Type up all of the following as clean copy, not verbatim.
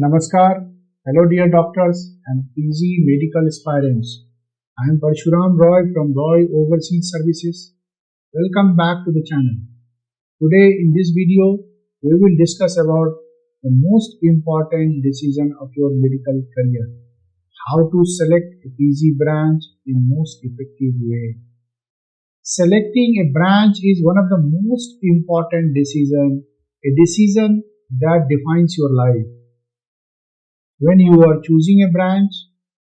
Namaskar, hello dear doctors and PG medical aspirants. I am Parshuram Roy from Roy Overseas Services. Welcome back to the channel. Today in this video, we will discuss about the most important decision of your medical career. How to select a PG branch in most effective way. Selecting a branch is one of the most important decisions, a decision that defines your life. When you are choosing a branch,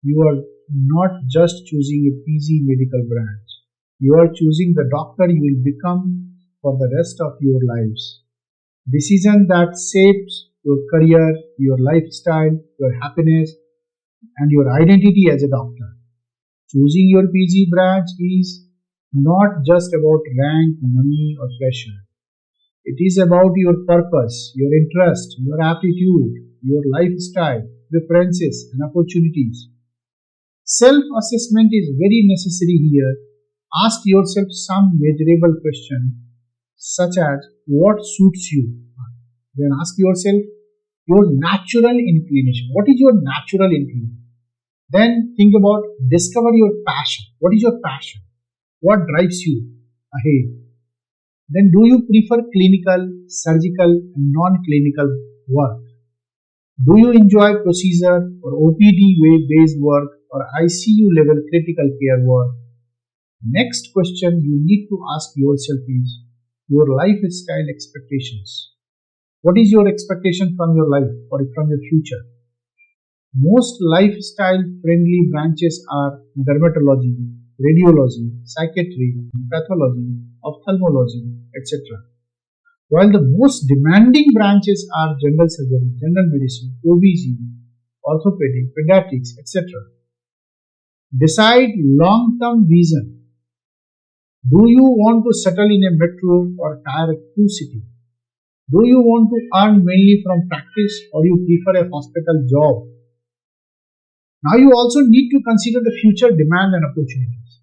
you are not just choosing a PG medical branch. You are choosing the doctor you will become for the rest of your lives. Decision that shapes your career, your lifestyle, your happiness, and your identity as a doctor. Choosing your PG branch is not just about rank, money, or pressure. It is about your purpose, your interest, your aptitude, your lifestyle, preferences, and opportunities. Self-assessment is very necessary here. Ask yourself some measurable questions such as what suits you. Then ask yourself your natural inclination. What is your natural inclination? Then think about discover your passion. What is your passion? What drives you ahead? Then do you prefer clinical, surgical, and non-clinical work? Do you enjoy procedure or OPD-based work or ICU level critical care work? Next question you need to ask yourself is your lifestyle expectations. What is your expectation from your life or from your future? Most lifestyle-friendly branches are dermatology, radiology, psychiatry, pathology, ophthalmology, etc. While the most demanding branches are general surgery, general medicine, OBG, orthopedic, pediatrics, etc. Decide long-term vision. Do you want to settle in a metro or tier 2 city? Do you want to earn mainly from practice or you prefer a hospital job? Now you also need to consider the future demand and opportunities.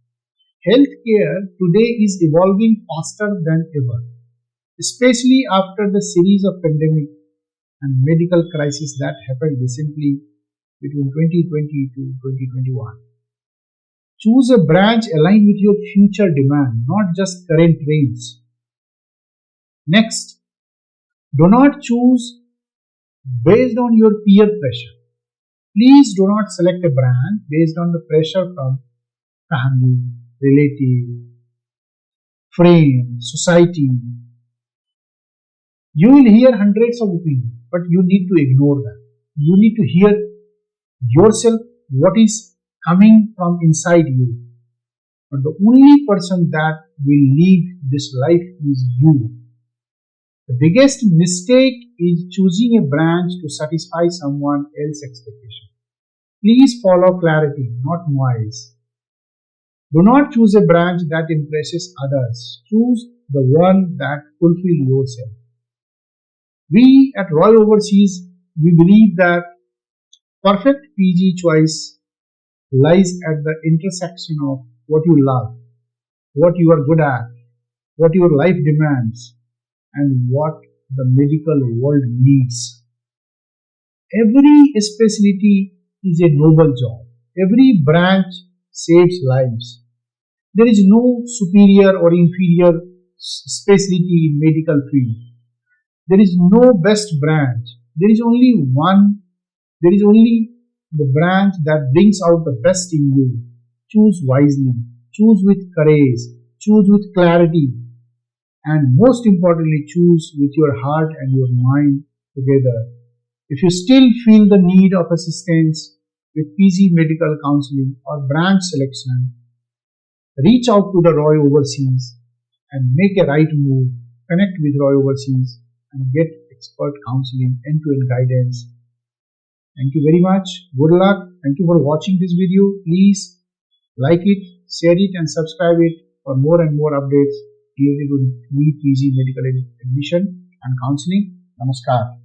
Healthcare today is evolving faster than ever, especially after the series of pandemic and medical crises that happened recently between 2020 to 2021. Choose a branch aligned with your future demand, not just current trends. Next, do not choose based on your peer pressure. Please do not select a branch based on the pressure from family, relative, friends, society. You will hear hundreds of opinions, but you need to ignore them. You need to hear yourself what is coming from inside you. But the only person that will lead this life is you. The biggest mistake is choosing a branch to satisfy someone else's expectation. Please follow clarity, not noise. Do not choose a branch that impresses others. Choose the one that fulfills yourself. We at Roy Overseas, we believe that perfect PG choice lies at the intersection of what you love, what you are good at, what your life demands, and what the medical world needs. Every specialty is a noble job. Every branch saves lives. There is no superior or inferior specialty in medical field. There is no best branch. There is only one. There is only the branch that brings out the best in you. Choose wisely. Choose with courage. Choose with clarity. And most importantly, choose with your heart and your mind together. If you still feel the need of assistance with PG medical counseling or branch selection, reach out to the Roy Overseas and make a right move. Connect with Roy Overseas and get expert counseling, end-to-end guidance. Thank you very much. Good luck. Thank you for watching this video. Please like it, share it, and subscribe it for more and more updates related to NEET PG medical admission and counseling. Namaskar.